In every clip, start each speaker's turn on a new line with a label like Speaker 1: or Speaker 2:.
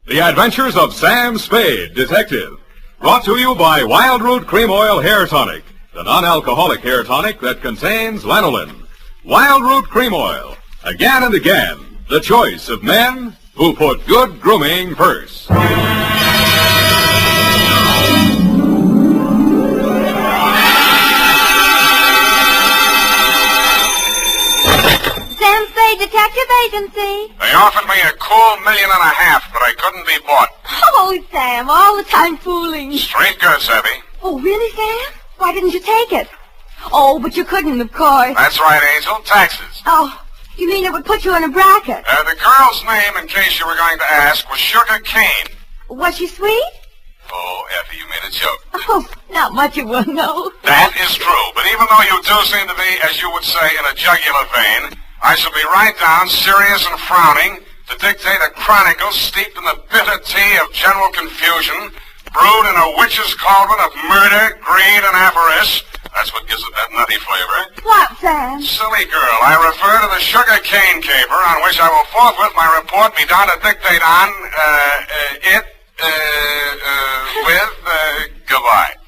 Speaker 1: The Adventures of Sam Spade, Detective. Brought to you by Wild Root Cream Oil Hair Tonic, the non-alcoholic hair tonic that contains lanolin. Wild Root Cream Oil. Again and again, the choice of men who put good grooming first.
Speaker 2: Sam Spade Detective Agency.
Speaker 3: They offered me a cool $1.5 million, but I couldn't be bought.
Speaker 2: Oh, Sam, all the time fooling.
Speaker 3: Straight goods, Abby.
Speaker 2: Oh, really, Sam? Why didn't you take it? Oh, but you couldn't, of course.
Speaker 3: That's right, Angel. Taxes.
Speaker 2: Oh, you mean it would put you in a bracket?
Speaker 3: The girl's name, in case you were going to ask, was Sugar Kane.
Speaker 2: Was she sweet?
Speaker 3: Oh, Effie, you made a joke.
Speaker 2: Oh, not much of one, no.
Speaker 3: That is true, but even though you do seem to be, as you would say, in a jugular vein, I shall be right down, serious and frowning, to dictate a chronicle steeped in the bitter tea of general confusion, brewed in a witch's cauldron of murder, greed, and avarice. That's what gives it that nutty flavor.
Speaker 2: What, Sam?
Speaker 3: Silly girl, I refer to the Sugar Cane caper, on which I will forthwith my report be down to dictate on, goodbye.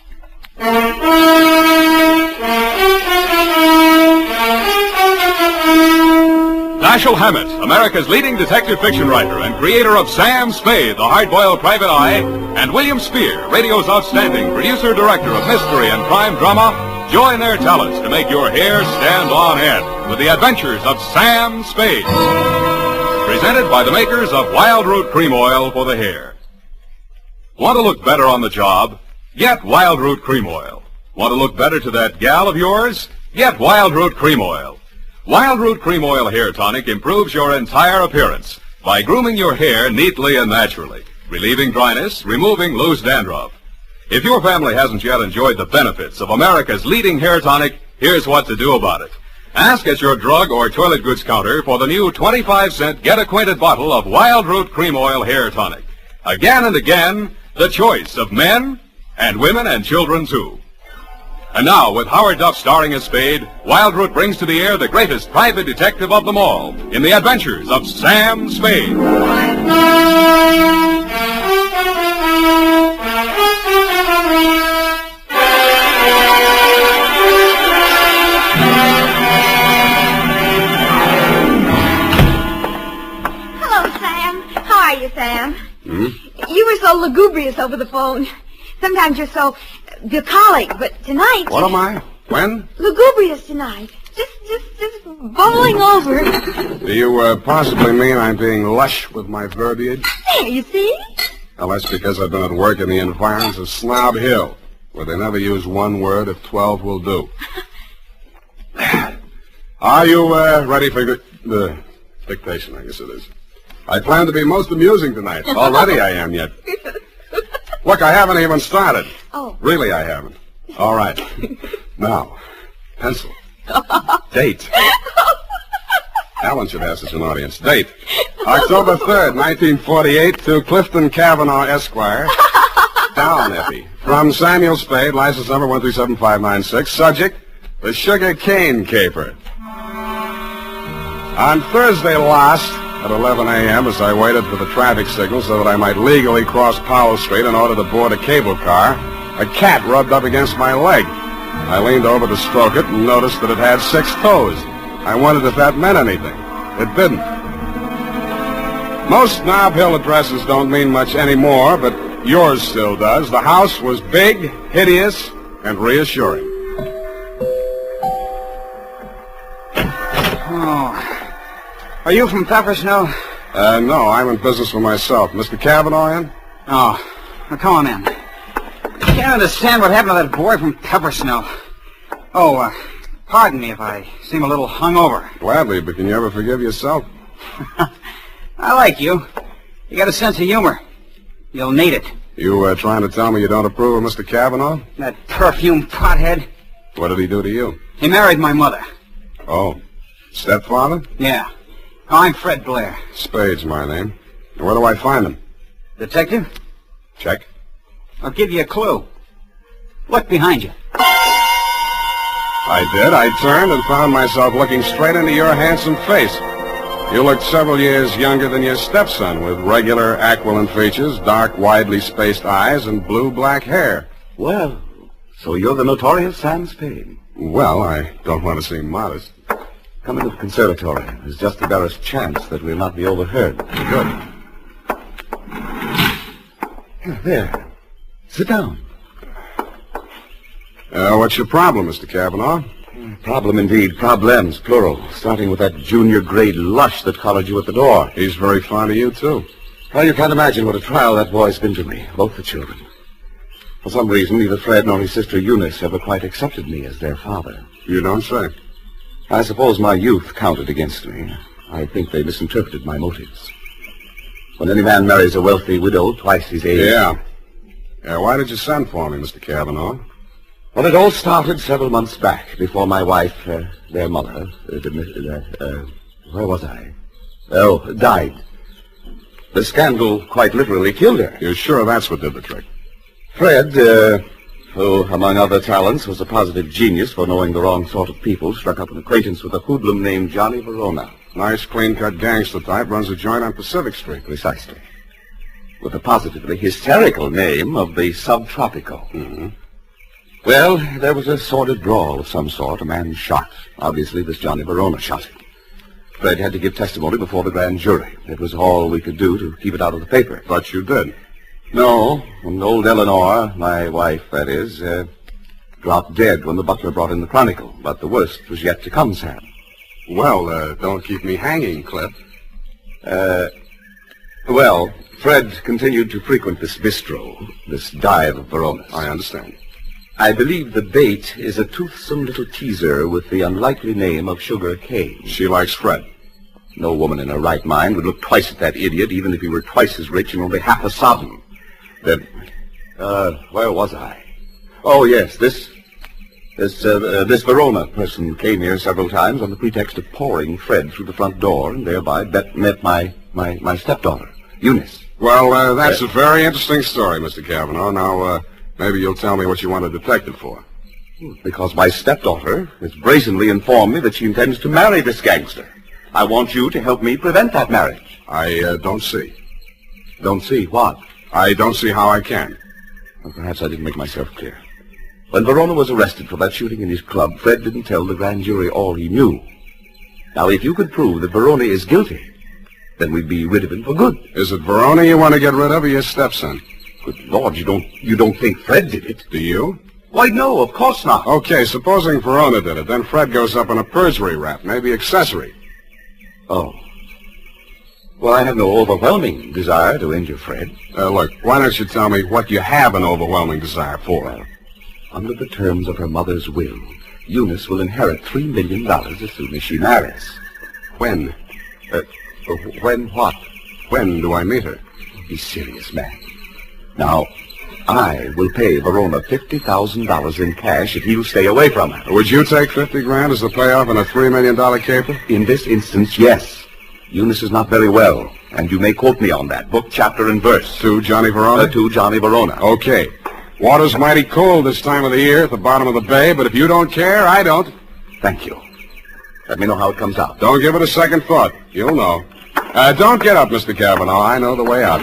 Speaker 1: Dashiell Hammett, America's leading detective fiction writer and creator of Sam Spade, the hard-boiled private eye, and William Spear, radio's outstanding producer-director of mystery and crime drama, join their talents to make your hair stand on end with the adventures of Sam Spade. Presented by the makers of Wild Root Cream Oil for the hair. Want to look better on the job? Get Wild Root Cream Oil. Want to look better to that gal of yours? Get Wild Root Cream Oil. Wild Root Cream Oil Hair Tonic improves your entire appearance by grooming your hair neatly and naturally, relieving dryness, removing loose dandruff. If your family hasn't yet enjoyed the benefits of America's leading hair tonic, here's what to do about it. Ask at your drug or toilet goods counter for the new 25-cent get-acquainted bottle of Wild Root Cream Oil Hair Tonic. Again and again, the choice of men and women and children, too. And now, with Howard Duff starring as Spade, Wild Root brings to the air the greatest private detective of them all in the adventures of Sam Spade.
Speaker 2: Hello, Sam. How are you, Sam? You were so lugubrious over the phone. Sometimes you're so bucolic, but tonight...
Speaker 3: What am I? When?
Speaker 2: Lugubrious tonight. Just bubbling over.
Speaker 3: Do you possibly mean I'm being lush with my verbiage?
Speaker 2: There, you see?
Speaker 3: Well, that's because I've been at work in the environs of Snob Hill, where they never use one word if 12 will do. Are you ready for the dictation, I guess it is? I plan to be most amusing tonight. Already I am yet. Look, I haven't even started.
Speaker 2: Oh.
Speaker 3: Really, I haven't. All right. Now, pencil. Date. Alan should have such an audience. Date. October 3rd, 1948, to Clifton Cavanaugh, Esquire. Down, Effie. From Samuel Spade, license number 137596. Subject, the Sugar Cane caper. On Thursday last, at 11 a.m., as I waited for the traffic signal so that I might legally cross Powell Street in order to board a cable car, a cat rubbed up against my leg. I leaned over to stroke it and noticed that it had 6 toes. I wondered if that meant anything. It didn't. Most Nob Hill addresses don't mean much anymore, but yours still does. The house was big, hideous, and reassuring.
Speaker 4: Oh. Are you from Pepper Snow?
Speaker 3: No, I'm in business for myself. Mr. Cavanaugh in?
Speaker 4: Oh. Well, come on in. I can't understand what happened to that boy from Pepper Snow. Oh, pardon me if I seem a little hungover.
Speaker 3: Gladly, but can you ever forgive yourself?
Speaker 4: I like you. You got a sense of humor. You'll need it.
Speaker 3: You trying to tell me you don't approve of Mr. Cavanaugh?
Speaker 4: That perfume pothead.
Speaker 3: What did he do to you?
Speaker 4: He married my mother.
Speaker 3: Oh. Stepfather?
Speaker 4: Yeah. I'm Fred Blair.
Speaker 3: Spade's my name. Where do I find him?
Speaker 4: Detective?
Speaker 3: Check.
Speaker 4: I'll give you a clue. Look behind you.
Speaker 3: I did. I turned and found myself looking straight into your handsome face. You looked several years younger than your stepson, with regular aquiline features, dark, widely spaced eyes, and blue-black hair.
Speaker 5: Well, so you're the notorious Sam Spade.
Speaker 3: Well, I don't want to seem modest.
Speaker 5: Come into the conservatory. There's just the barest chance that we'll not be overheard.
Speaker 3: Good.
Speaker 5: There. Sit down.
Speaker 3: What's your problem, Mr. Cavanaugh?
Speaker 5: Problem indeed. Problems, plural. Starting with that junior-grade lush that collared you at the door.
Speaker 3: He's very fond of you, too.
Speaker 5: Well, you can't imagine what a trial that boy's been to me. Both the children. For some reason, neither Fred nor his sister Eunice ever quite accepted me as their father.
Speaker 3: You don't say.
Speaker 5: I suppose my youth counted against me. I think they misinterpreted my motives. When any man marries a wealthy widow twice his age...
Speaker 3: Yeah. Why did you send for me, Mr. Cavanaugh?
Speaker 5: Well, it all started several months back, before my wife, their mother, where was I? Oh, died. The scandal quite literally killed her.
Speaker 3: You're sure that's what did the trick?
Speaker 5: Fred, who, among other talents, was a positive genius for knowing the wrong sort of people, struck up an acquaintance with a hoodlum named Johnny Verona.
Speaker 3: Nice, clean-cut gangster type, runs a joint on Pacific Street.
Speaker 5: Precisely. With the positively hysterical name of the Subtropico.
Speaker 3: Mm-hmm.
Speaker 5: Well, there was a sordid brawl of some sort. A man shot. Obviously, this Johnny Verona shot him. Fred had to give testimony before the grand jury. It was all we could do to keep it out of the paper.
Speaker 3: But you did.
Speaker 5: No, and old Eleanor, my wife, that is, dropped dead when the butler brought in the Chronicle. But the worst was yet to come, Sam.
Speaker 3: Well, don't keep me hanging, Cliff.
Speaker 5: Well, Fred continued to frequent this bistro, this dive of Verona's.
Speaker 3: I understand.
Speaker 5: I believe the bait is a toothsome little teaser with the unlikely name of Sugar Kane.
Speaker 3: She likes Fred.
Speaker 5: No woman in her right mind would look twice at that idiot, even if he were twice as rich and only half as sodden. Then, where was I? Oh, yes, this Verona person came here several times on the pretext of pouring Fred through the front door, and thereby met my stepdaughter, Eunice.
Speaker 3: Well, that's a very interesting story, Mr. Cavanaugh. Now, maybe you'll tell me what you want a detective for.
Speaker 5: Because my stepdaughter has brazenly informed me that she intends to marry this gangster. I want you to help me prevent that marriage.
Speaker 3: I don't see.
Speaker 5: Don't see what?
Speaker 3: I don't see how I can.
Speaker 5: Well, perhaps I didn't make myself clear. When Verona was arrested for that shooting in his club, Fred didn't tell the grand jury all he knew. Now, if you could prove that Verona is guilty, then we'd be rid of him for good.
Speaker 3: Is it Verona you want to get rid of, or your stepson?
Speaker 5: Good Lord, you don't think Fred did it?
Speaker 3: Do you?
Speaker 5: Why, no, of course not.
Speaker 3: Okay, supposing Verona did it, then Fred goes up on a perjury rap, maybe accessory.
Speaker 5: Oh. Well, I have no overwhelming desire to injure Fred.
Speaker 3: Look, why don't you tell me what you have an overwhelming desire for?
Speaker 5: Well, under the terms of her mother's will, Eunice will inherit $3 million as soon as she marries.
Speaker 3: When?
Speaker 5: When what?
Speaker 3: When do I meet her?
Speaker 5: Be serious, man. Now, I will pay Verona $50,000 in cash if he'll stay away from her.
Speaker 3: Would you take $50,000 as the payoff in a $3 million caper?
Speaker 5: In this instance, yes. Eunice is not very well, and you may quote me on that, book, chapter, and verse.
Speaker 3: To Johnny Verona?
Speaker 5: To Johnny Verona.
Speaker 3: Okay. Water's mighty cold this time of the year at the bottom of the bay, but if you don't care, I don't.
Speaker 5: Thank you. Let me know how it comes out.
Speaker 3: Don't give it a second thought. You'll know. Don't get up, Mr. Cavanaugh. I know the way out.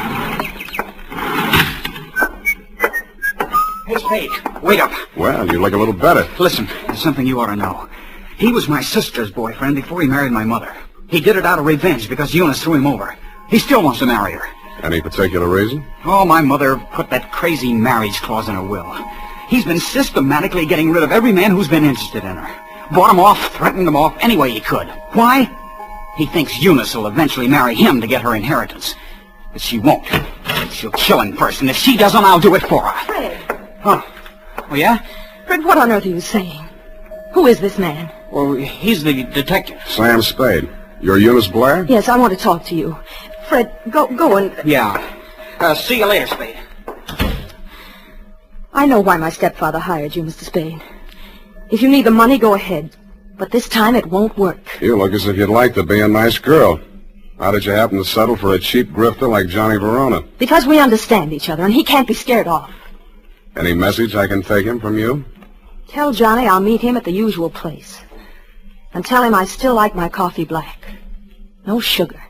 Speaker 4: Hey, Spade, wake up.
Speaker 3: Well, you look a little better.
Speaker 4: Listen, there's something you ought to know. He was my sister's boyfriend before he married my mother. He did it out of revenge because Eunice threw him over. He still wants to marry her.
Speaker 3: Any particular reason?
Speaker 4: Oh, my mother put that crazy marriage clause in her will. He's been systematically getting rid of every man who's been interested in her. Bought him off, threatened him off any way he could. Why? He thinks Eunice will eventually marry him to get her inheritance. But she won't. She'll kill him first, and if she doesn't, I'll do it for her.
Speaker 2: Fred.
Speaker 4: Huh? Oh, yeah?
Speaker 2: Fred, what on earth are you saying? Who is this man?
Speaker 4: Well, he's the detective.
Speaker 3: Sam Spade. You're Eunice Blair?
Speaker 2: Yes, I want to talk to you. Fred, go and...
Speaker 4: Yeah. See you later, Spade.
Speaker 2: I know why my stepfather hired you, Mr. Spade. If you need the money, go ahead. But this time it won't work.
Speaker 3: You look as if you'd like to be a nice girl. How did you happen to settle for a cheap grifter like Johnny Verona?
Speaker 2: Because we understand each other, and he can't be scared off.
Speaker 3: Any message I can take him from you?
Speaker 2: Tell Johnny I'll meet him at the usual place. And tell him I still like my coffee black.
Speaker 6: No sugar.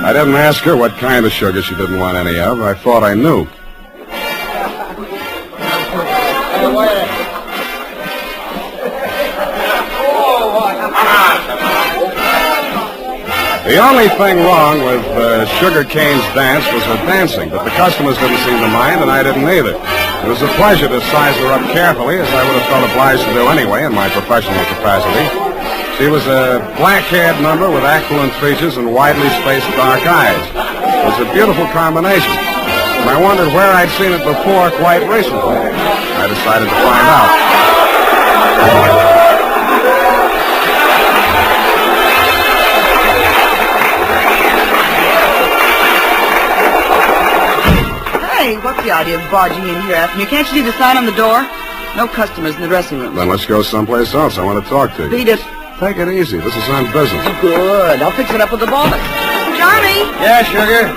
Speaker 3: I didn't ask her what kind of sugar she didn't want any of. I thought I knew. The only thing wrong with Sugar Kane's dance was her dancing, but the customers didn't seem to mind, and I didn't either. It was a pleasure to size her up carefully, as I would have felt obliged to do anyway in my professional capacity. She was a black-haired number with aquiline features and widely spaced dark eyes. It was a beautiful combination, and I wondered where I'd seen it before quite recently. I decided to find out.
Speaker 6: Hey, what's the idea of barging in here after me? Can't you see the sign on the door? No customers in the dressing room.
Speaker 3: Then let's go someplace else. I want to talk to you.
Speaker 6: Beat it.
Speaker 3: Take it easy. This is on business.
Speaker 6: Good. I'll fix it up with the boss. Johnny!
Speaker 7: Yeah, Sugar?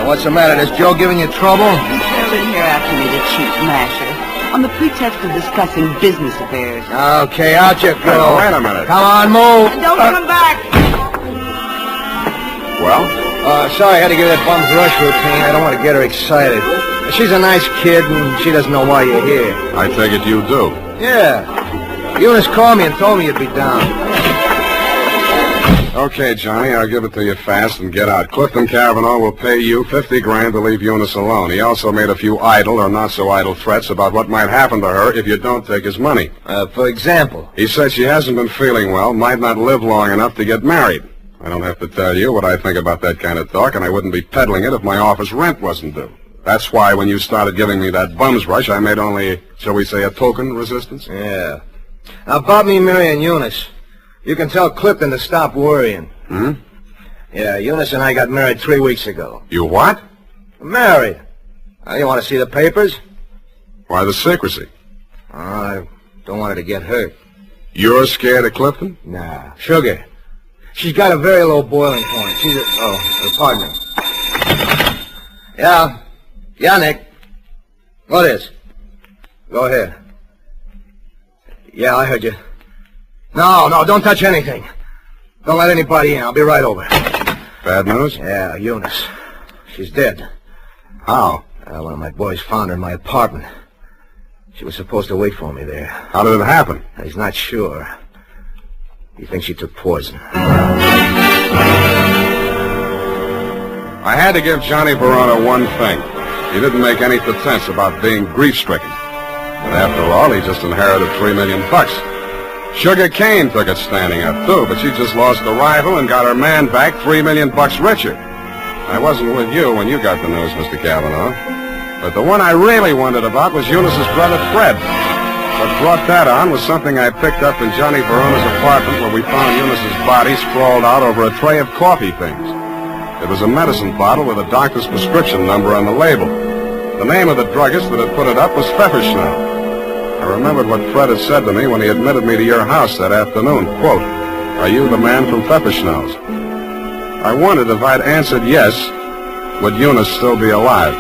Speaker 7: What's the matter? Is Joe giving you trouble?
Speaker 6: He trailed in here after me, the cheap masher, on the pretext of discussing business affairs.
Speaker 7: Okay, out you
Speaker 3: Hey,
Speaker 7: go.
Speaker 3: wait a minute.
Speaker 7: Come on, move.
Speaker 6: And don't come back!
Speaker 3: Well?
Speaker 7: Sorry, I had to give that bum's rush routine. I don't want to get her excited. She's a nice kid, and she doesn't know why you're here.
Speaker 3: I take it you do.
Speaker 7: Yeah. Eunice called me and told me you'd be down.
Speaker 3: Okay, Johnny, I'll give it to you fast and get out. Clifton Cavanaugh will pay you $50,000 to leave Eunice alone. He also made a few idle or not-so-idle threats about what might happen to her if you don't take his money.
Speaker 7: For example?
Speaker 3: He said she hasn't been feeling well, might not live long enough to get married. I don't have to tell you what I think about that kind of talk, and I wouldn't be peddling it if my office rent wasn't due. That's why when you started giving me that bum's rush, I made only, shall we say, a token resistance?
Speaker 7: Yeah. Now, about me marrying Eunice, you can tell Clifton to stop worrying.
Speaker 3: Hmm?
Speaker 7: Yeah, Eunice and I got married 3 weeks ago.
Speaker 3: You what?
Speaker 7: Married. You want to see the papers?
Speaker 3: Why the secrecy?
Speaker 7: I don't want her to get hurt.
Speaker 3: You're scared of Clifton?
Speaker 7: Nah. Sugar. She's got a very low boiling point. She's a... Oh, pardon me. Yeah. Yeah, Nick. What is? Go ahead. Yeah, I heard you. No, don't touch anything. Don't let anybody in. I'll be right over.
Speaker 3: Bad news?
Speaker 7: Yeah, Eunice. She's dead.
Speaker 3: How?
Speaker 7: One of my boys found her in my apartment. She was supposed to wait for me there.
Speaker 3: How did it happen?
Speaker 7: He's not sure. He thinks she took poison.
Speaker 3: I had to give Johnny Verona one thing. He didn't make any pretense about being grief-stricken. But after all, he just inherited $3 million. Sugar Kane took it standing up, too, but she just lost the rival and got her man back $3 million richer. I wasn't with you when you got the news, Mr. Cavanaugh. But the one I really wondered about was Eunice's brother, Fred. What brought that on was something I picked up in Johnny Verona's apartment where we found Eunice's body sprawled out over a tray of coffee things. It was a medicine bottle with a doctor's prescription number on the label. The name of the druggist that had put it up was Pfefferschnau. I remembered what Fred had said to me when he admitted me to your house that afternoon. Quote, "Are you the man from Pfefferschnau's?" I wondered if I'd answered yes, would Eunice still be alive?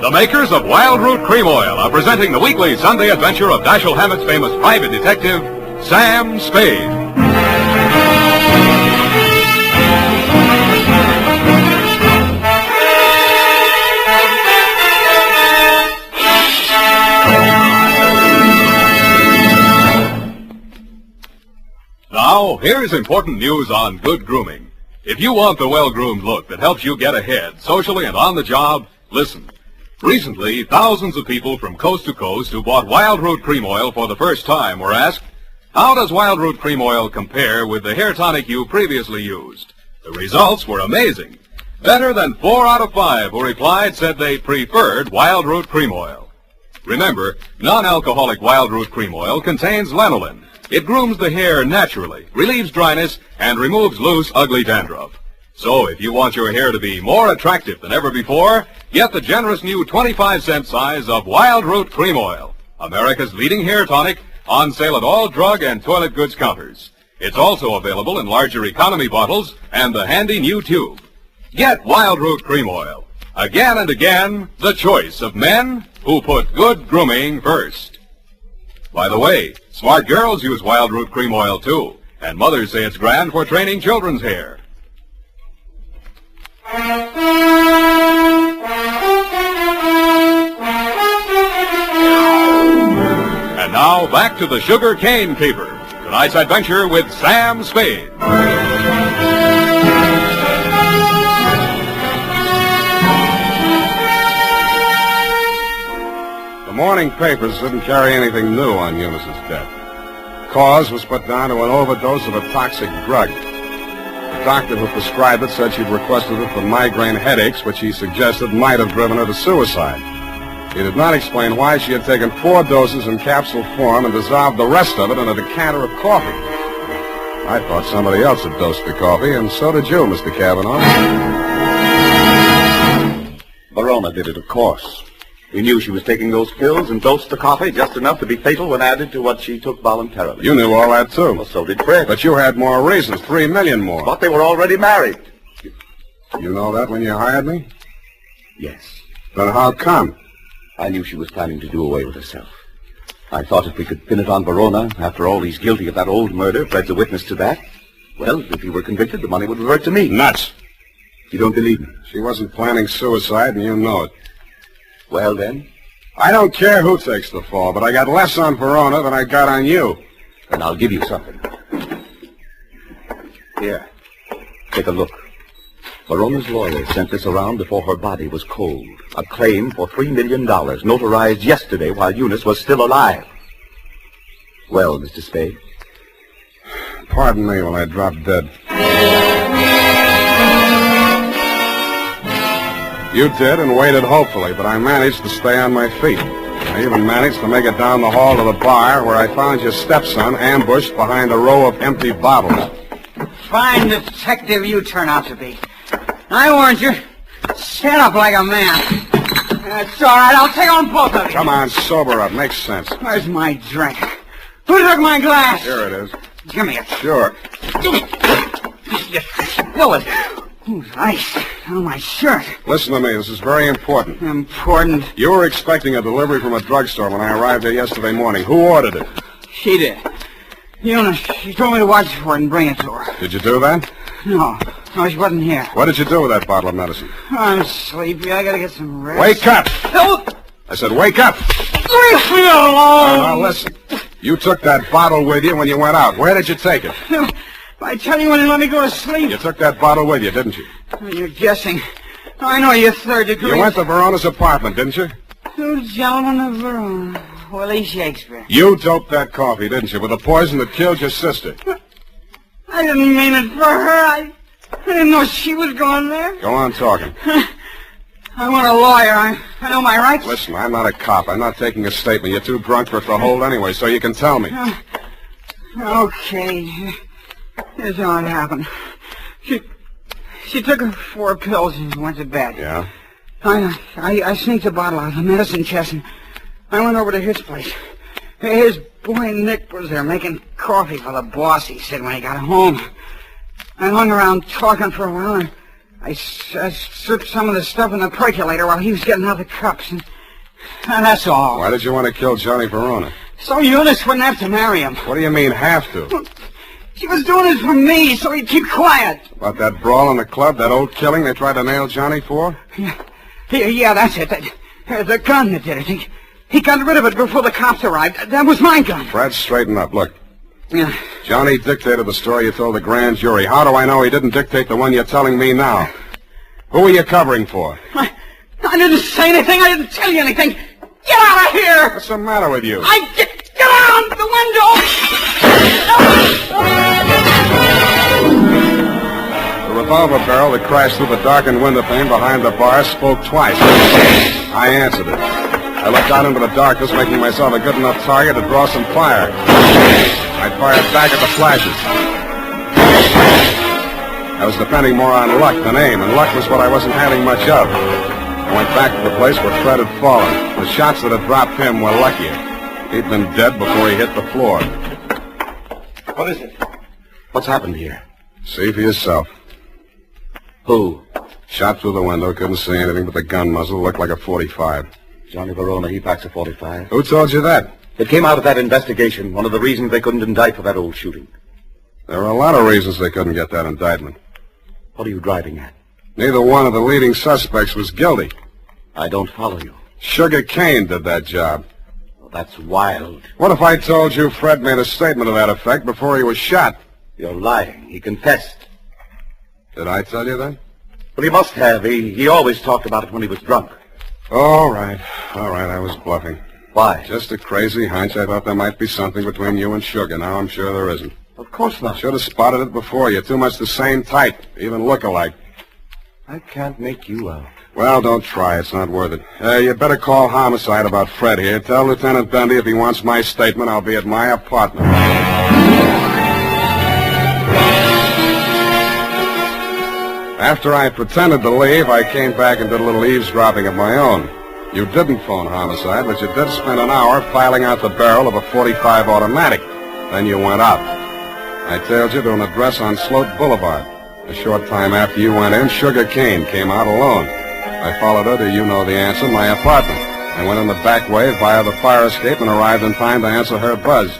Speaker 1: The makers of Wild Root Cream Oil are presenting the weekly Sunday adventure of Dashiell Hammett's famous private detective, Sam Spade. Now, here's important news on good grooming. If you want the well-groomed look that helps you get ahead, socially and on the job, listen. Recently, thousands of people from coast to coast who bought Wild Root Cream Oil for the first time were asked, how does Wild Root Cream Oil compare with the hair tonic you previously used? The results were amazing. Better than 4 out of 5 who replied said they preferred Wild Root Cream Oil. Remember, non-alcoholic Wild Root Cream Oil contains lanolin. It grooms the hair naturally, relieves dryness, and removes loose, ugly dandruff. So if you want your hair to be more attractive than ever before, get the generous new 25-cent size of Wild Root Cream Oil, America's leading hair tonic, on sale at all drug and toilet goods counters. It's also available in larger economy bottles and the handy new tube. Get Wild Root Cream Oil. Again and again, the choice of men who put good grooming first. By the way, smart girls use Wild Root Cream Oil too, and mothers say it's grand for training children's hair. And now, back to the Sugar Cane Caper. Tonight's adventure with Sam Spade.
Speaker 3: The morning papers didn't carry anything new on Eunice's death. Cause was put down to an overdose of a toxic drug. The doctor who prescribed it said she'd requested it for migraine headaches, which he suggested might have driven her to suicide. He did not explain why she had taken 4 doses in capsule form and dissolved the rest of it in a decanter of coffee. I thought somebody else had dosed the coffee, and so did you, Mr. Cavanaugh.
Speaker 5: Verona did it, of course. We knew she was taking those pills and dosed the coffee just enough to be fatal when added to what she took voluntarily.
Speaker 3: You knew all that, too.
Speaker 5: Well, so did Fred.
Speaker 3: But you had more reasons, 3 million more.
Speaker 5: But they were already married.
Speaker 3: You know that when you hired me?
Speaker 5: Yes.
Speaker 3: Then how come?
Speaker 5: I knew she was planning to do away with herself. I thought if we could pin it on Verona, after all, he's guilty of that old murder, Fred's a witness to that. Well, if he were convicted, the money would revert to me.
Speaker 3: Nuts.
Speaker 5: You don't believe me?
Speaker 3: She wasn't planning suicide, and you know it.
Speaker 5: Well, then?
Speaker 3: I don't care who takes the fall, but I got less on Verona than I got on you.
Speaker 5: Then I'll give you something. Here. Take a look. Verona's lawyer sent this around before her body was cold. A claim for $3 million, notarized yesterday while Eunice was still alive. Well, Mr. Spade?
Speaker 3: Pardon me when I drop dead. You did and waited hopefully, but I managed to stay on my feet. I even managed to make it down the hall to the bar where I found your stepson ambushed behind a row of empty bottles.
Speaker 4: Fine detective you turn out to be. I warned you. Stand up like a man. That's all right. I'll take on both of you.
Speaker 3: Come on, sober up. Makes sense.
Speaker 4: Where's my drink? Who took my glass?
Speaker 3: Here it is.
Speaker 4: Give me it.
Speaker 3: Sure.
Speaker 4: You spill it. Ooh, ice on my shirt.
Speaker 3: Listen to me. This is very important.
Speaker 4: Important?
Speaker 3: You were expecting a delivery from a drugstore when I arrived there yesterday morning. Who ordered it?
Speaker 4: She did. Eunice, she told me to watch for it and bring it to her.
Speaker 3: Did you do that?
Speaker 4: No, she wasn't here.
Speaker 3: What did you do with that bottle of medicine?
Speaker 4: I'm sleepy. I gotta get some rest.
Speaker 3: Wake up!
Speaker 4: No!
Speaker 3: I said wake up!
Speaker 4: Leave me alone!
Speaker 3: Now listen. You took that bottle with you when you went out. Where did you take it?
Speaker 4: I tell you when you let me go to sleep.
Speaker 3: You took that bottle with you, didn't you?
Speaker 4: You're guessing. I know you're third degree.
Speaker 3: You went to Verona's apartment, didn't you?
Speaker 4: Two gentlemen of Verona. Willie Shakespeare.
Speaker 3: You doped that coffee, didn't you, with the poison that killed your sister?
Speaker 4: I didn't mean it for her. I didn't know she was going there.
Speaker 3: Go on talking.
Speaker 4: I want a lawyer. I know my rights.
Speaker 3: Listen, I'm not a cop. I'm not taking a statement. You're too drunk for it to hold anyway, so you can tell me.
Speaker 4: Okay. Here's how it happened. She took her 4 pills and went to bed.
Speaker 3: Yeah?
Speaker 4: I sneaked a bottle out of the medicine chest and I went over to his place. His boy Nick was there making coffee for the boss, he said, when he got home. I hung around talking for a while and I stripped some of the stuff in the percolator while he was getting out the cups. And that's all.
Speaker 3: Why did you want to kill Johnny Verona?
Speaker 4: So Eunice wouldn't have to marry him.
Speaker 3: What do you mean, have to?
Speaker 4: She was doing this for me, so he'd keep quiet.
Speaker 3: About that brawl in the club, that old killing they tried to nail Johnny for?
Speaker 4: Yeah, that's it. The gun that did it. He got rid of it before the cops arrived. That was my gun.
Speaker 3: Fred, straighten up. Look.
Speaker 4: Yeah.
Speaker 3: Johnny dictated the story you told the grand jury. How do I know he didn't dictate the one you're telling me now? Who are you covering for?
Speaker 4: I didn't say anything. I didn't tell you anything. Get out of here!
Speaker 3: What's the matter with you?
Speaker 4: Get out the
Speaker 3: The revolver barrel that crashed through the darkened window pane behind the bar spoke twice. I answered it. I looked out into the darkness, making myself a good enough target to draw some fire. I fired back at the flashes. I was depending more on luck than aim, and luck was what I wasn't having much of. I went back to the place where Fred had fallen. The shots that had dropped him were luckier. He'd been dead before he hit the floor.
Speaker 5: What is it? What's happened here?
Speaker 3: See for yourself.
Speaker 5: Who?
Speaker 3: Shot through the window, couldn't see anything but the gun muzzle. Looked like a .45.
Speaker 5: Johnny Verona, he packs a .45.
Speaker 3: Who told you that?
Speaker 5: It came out of that investigation, one of the reasons they couldn't indict for that old shooting.
Speaker 3: There were a lot of reasons they couldn't get that indictment.
Speaker 5: What are you driving at?
Speaker 3: Neither one of the leading suspects was guilty.
Speaker 5: I don't follow you.
Speaker 3: Sugar Kane did that job.
Speaker 5: Well, that's wild.
Speaker 3: What if I told you Fred made a statement to that effect before he was shot?
Speaker 5: You're lying. He confessed.
Speaker 3: Did I tell you that?
Speaker 5: Well, he must have. He always talked about it when he was drunk.
Speaker 3: All right, I was bluffing.
Speaker 5: Why?
Speaker 3: Just a crazy hunch. I thought there might be something between you and Sugar. Now I'm sure there isn't.
Speaker 5: Of course not.
Speaker 3: Should have spotted it before. You're too much the same type. Even look alike.
Speaker 5: I can't make you out.
Speaker 3: Well, don't try. It's not worth it. You better call homicide about Fred here. Tell Lieutenant Dundee if he wants my statement, I'll be at my apartment. After I pretended to leave, I came back and did a little eavesdropping of my own. You didn't phone homicide, but you did spend an hour filing out the barrel of a .45 automatic. Then you went out. I tailed you to an address on Sloat Boulevard. A short time after you went in, Sugar Kane came out alone. I followed her to, you know the answer, my apartment. I went in the back way via the fire escape and arrived in time to answer her buzz.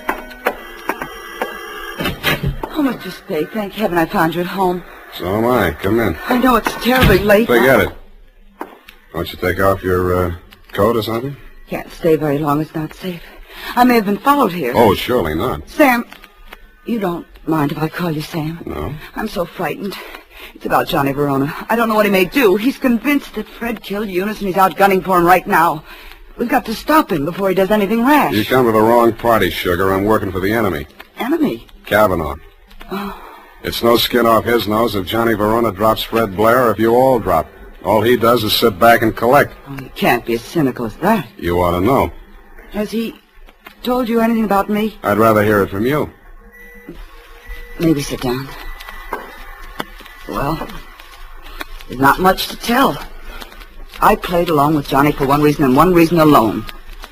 Speaker 6: Oh, Mr. Spade, thank heaven I found you at home.
Speaker 3: So am I. Come in.
Speaker 6: I know it's terribly late.
Speaker 3: Forget it. Won't you take off your coat or something?
Speaker 6: Can't stay very long. It's not safe. I may have been followed here.
Speaker 3: Oh, surely not.
Speaker 6: Sam, you don't mind if I call you Sam?
Speaker 3: No.
Speaker 6: I'm so frightened. It's about Johnny Verona. I don't know what he may do. He's convinced that Fred killed Eunice, and he's out gunning for him right now. We've got to stop him before he does anything rash.
Speaker 3: You come to the wrong party, Sugar. I'm working for the enemy.
Speaker 6: Enemy?
Speaker 3: Kavanaugh.
Speaker 6: Oh.
Speaker 3: It's no skin off his nose if Johnny Verona drops Fred Blair or if you all drop. All he does is sit back and collect.
Speaker 6: Oh, you can't be as cynical as that.
Speaker 3: You ought to know.
Speaker 6: Has he told you anything about me?
Speaker 3: I'd rather hear it from you.
Speaker 6: Maybe sit down. Well, there's not much to tell. I played along with Johnny for one reason and one reason alone.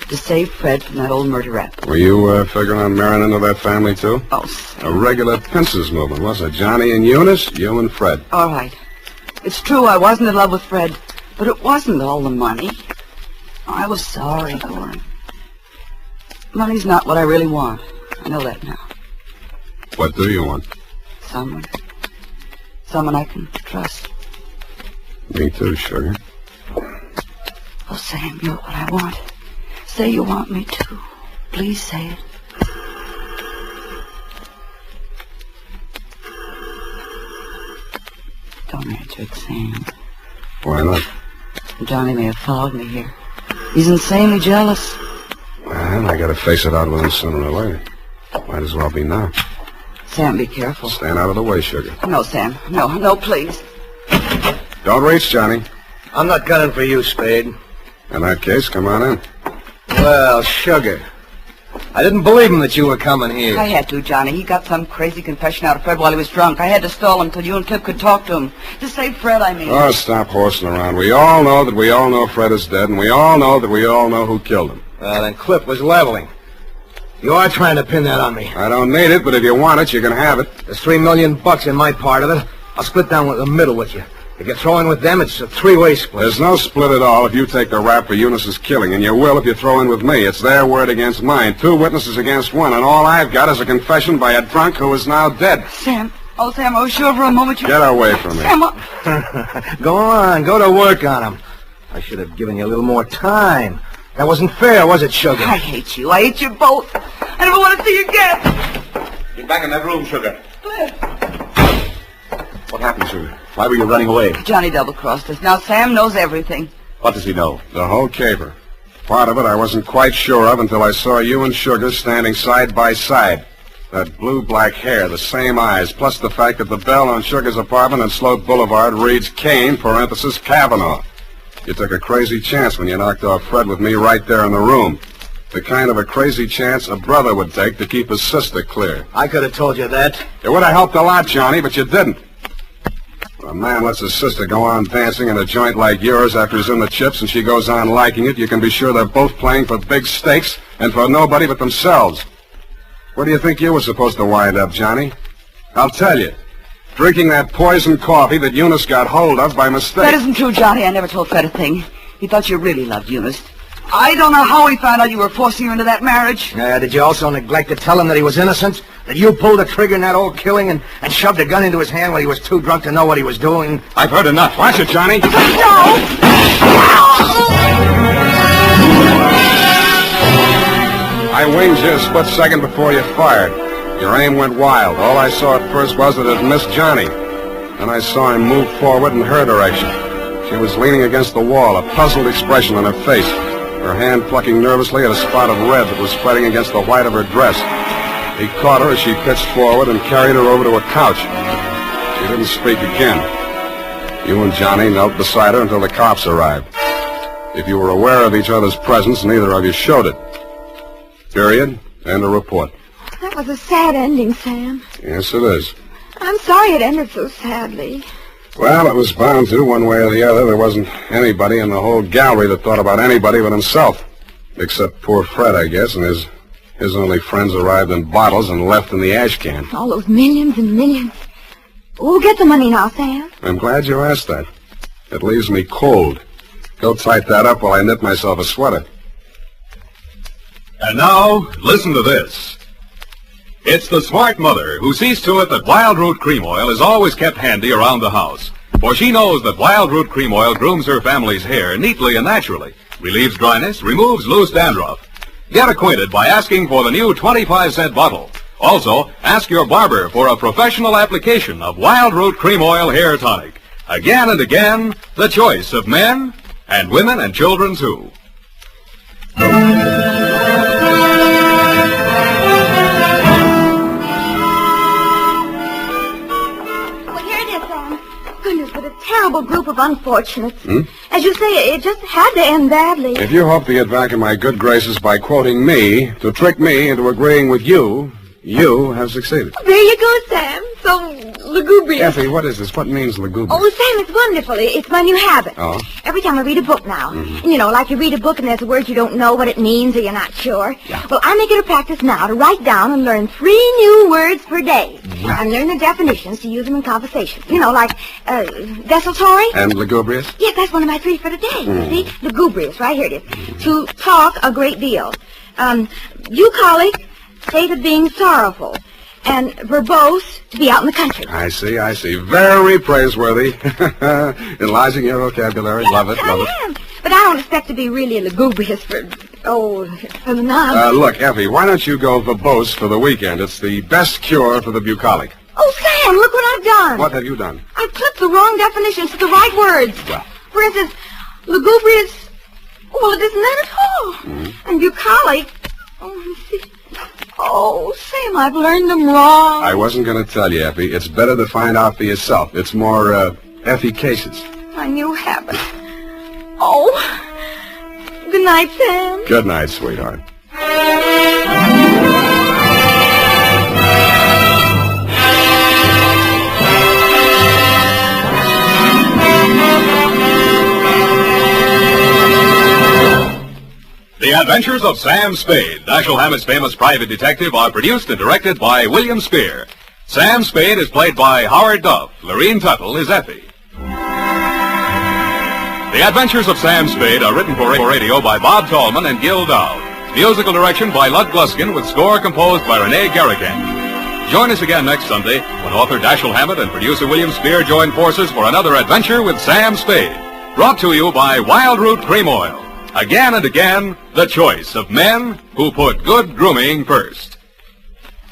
Speaker 6: To save Fred from that old murder rap.
Speaker 3: Were you figuring on marrying into that family, too?
Speaker 6: Oh, Sam.
Speaker 3: A regular pincers movement, wasn't it? Johnny and Eunice, you and Fred.
Speaker 6: All right. It's true I wasn't in love with Fred, but it wasn't all the money. I was sorry for him. Money's not what I really want. I know that now.
Speaker 3: What do you want?
Speaker 6: Someone. Someone I can trust.
Speaker 3: Me too, Sugar.
Speaker 6: Oh, Sam, you're what I want. Say you want me to. Please say it. Don't answer it, Sam.
Speaker 3: Why not?
Speaker 6: Johnny may have followed me here. He's insanely jealous.
Speaker 3: Well, I gotta face it out with him sooner or later. Might as well be now.
Speaker 6: Sam, be careful.
Speaker 3: Stand out of the way, Sugar.
Speaker 6: No, Sam. No, please.
Speaker 3: Don't reach, Johnny.
Speaker 7: I'm not gunning for you, Spade.
Speaker 3: In that case, come on in.
Speaker 7: Well, Sugar, I didn't believe him that you were coming here.
Speaker 6: I had to, Johnny. He got some crazy confession out of Fred while he was drunk. I had to stall him till you and Cliff could talk to him. To save Fred, I mean.
Speaker 3: Oh, stop horsing around. We all know that we all know Fred is dead, and we all know that we all know who killed him.
Speaker 7: Well, then Cliff was leveling. You are trying to pin that on me.
Speaker 3: I don't need it, but if you want it, you can have it.
Speaker 7: There's $3 million in my part of it. I'll split down the middle with you. If you throw in with them, it's a three-way split.
Speaker 3: There's no split at all if you take the rap for Eunice's killing, and you will if you throw in with me. It's their word against mine. 2 witnesses against 1, and all I've got is a confession by a drunk who is now dead.
Speaker 6: Sam. Oh, Sam, I was sure for a moment you...
Speaker 3: Get away from me.
Speaker 6: Sam,
Speaker 7: Go on. Go to work on him. I should have given you a little more time. That wasn't fair, was it, Sugar?
Speaker 6: I hate you. I hate you both. I never want to see you again.
Speaker 5: Get back in that room, Sugar.
Speaker 6: Cliff.
Speaker 5: What happened, Sugar? Why were you running away?
Speaker 6: Johnny double-crossed us. Now Sam knows everything.
Speaker 5: What does he know?
Speaker 3: The whole caper. Part of it I wasn't quite sure of until I saw you and Sugar standing side by side. That blue-black hair, the same eyes, plus the fact that the bell on Sugar's apartment on Sloat Boulevard reads Kane, parenthesis, Kavanaugh. You took a crazy chance when you knocked off Fred with me right there in the room. The kind of a crazy chance a brother would take to keep his sister clear.
Speaker 7: I could have told you that.
Speaker 3: It would have helped a lot, Johnny, but you didn't. When a man lets his sister go on dancing in a joint like yours after he's in the chips and she goes on liking it, you can be sure they're both playing for big stakes and for nobody but themselves. Where do you think you were supposed to wind up, Johnny? I'll tell you. drinking that poisoned coffee that Eunice got hold of by mistake.
Speaker 6: That isn't true, Johnny. I never told Fred a thing. He thought you really loved Eunice. I don't know how he found out you were forcing her into that marriage.
Speaker 7: Did you also neglect to tell him that he was innocent? That you pulled the trigger in that old killing and shoved a gun into his hand when he was too drunk to know what he was doing?
Speaker 3: I've heard enough. Watch it, Johnny. I winged you a split second before you fired. Your aim went wild. All I saw at first was that it missed Johnny. Then I saw him move forward in her direction. She was leaning against the wall, a puzzled expression on her face, her hand plucking nervously at a spot of red that was spreading against the white of her dress. He caught her as she pitched forward and carried her over to a couch. She didn't speak again. You and Johnny knelt beside her until the cops arrived. If you were aware of each other's presence, neither of you showed it. Period. End of report.
Speaker 2: That was a sad ending, Sam.
Speaker 3: Yes, it is.
Speaker 2: I'm sorry it ended so sadly.
Speaker 3: Well, it was bound to, one way or the other. There wasn't anybody in the whole gallery that thought about anybody but himself. Except poor Fred, I guess, and his only friends arrived in bottles and left in the ash can.
Speaker 2: All those millions and millions. Who'll get the money now, Sam?
Speaker 3: I'm glad you asked that. It leaves me cold. Go tight that up while I knit myself a sweater.
Speaker 1: And now, listen to this. It's the smart mother who sees to it that Wild Root Cream Oil is always kept handy around the house. For she knows that Wild Root Cream Oil grooms her family's hair neatly and naturally, relieves dryness, removes loose dandruff. Get acquainted by asking for the new 25-cent bottle. Also, ask your barber for a professional application of Wild Root Cream Oil Hair Tonic. Again and again, the choice of men and women and children, too.
Speaker 2: Terrible group of unfortunates. As you say, it just had to end badly.
Speaker 3: If you hope to get back in my good graces by quoting me, to trick me into agreeing with you, you have succeeded.
Speaker 2: There you go, Sam. So lugubrious.
Speaker 3: Effie, what is this? What means lugubrious?
Speaker 2: Oh, Sam, it's wonderful. It's my new habit.
Speaker 3: Oh?
Speaker 2: Every time I read a book now, and you know, like you read a book and there's a word you don't know what it means or you're not sure.
Speaker 3: Yeah.
Speaker 2: Well, I make it a practice now to write down and learn 3 new words per day.
Speaker 3: Yeah.
Speaker 2: And learn the definitions to use them in conversation. You know, like desultory.
Speaker 3: And lugubrious?
Speaker 2: Yes, that's one of my 3 for today. You see? Lugubrious, right here it is. To talk a great deal. Bucolic, state of being sorrowful. And verbose, to be out in the country.
Speaker 3: I see. Very praiseworthy. Enlarging your vocabulary.
Speaker 2: Yes,
Speaker 3: Love it.
Speaker 2: I am. But I don't expect to be really lugubrious for the nonsense.
Speaker 3: Look, Effie, why don't you go verbose for the weekend? It's the best cure for the bucolic.
Speaker 2: Oh, Sam, look what I've done.
Speaker 3: What have you done?
Speaker 2: I've clipped the wrong definitions to the right words.
Speaker 3: Well.
Speaker 2: For instance, lugubrious, well, it isn't that at all. And bucolic, oh, let me see. Oh, Sam, I've learned them wrong.
Speaker 3: I wasn't going to tell you, Effie. It's better to find out for yourself. It's more, efficacious.
Speaker 2: My new habit. Oh, good night, Sam.
Speaker 3: Good night, sweetheart.
Speaker 1: The Adventures of Sam Spade, Dashiell Hammett's famous private detective, are produced and directed by William Spear. Sam Spade is played by Howard Duff. Lorene Tuttle is Effie. The Adventures of Sam Spade are written for radio by Bob Tallman and Gil Dow. Musical direction by Lud Gluskin with score composed by Renee Garrigan. Join us again next Sunday when author Dashiell Hammett and producer William Spear join forces for another adventure with Sam Spade. Brought to you by Wild Root Cream Oil. Again and again, the choice of men who put good grooming first.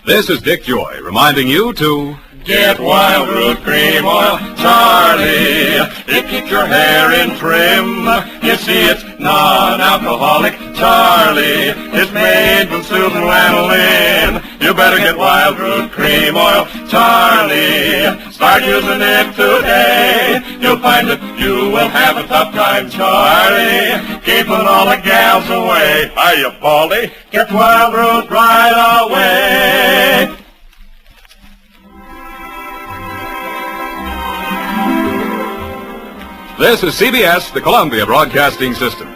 Speaker 1: This is Dick Joy reminding you to get Wild Root Cream Oil, Charlie. It keeps your hair in trim. You see, it's non-alcoholic, Charlie. It's made from Susan Lanolin. You better get Wild Root Cream Oil, Charlie. Start using it today. You'll find that you will have a tough time, Charlie, keeping all the gals away. Hiya, Baldy. Get Wild Root right away. This is CBS, the Columbia Broadcasting System.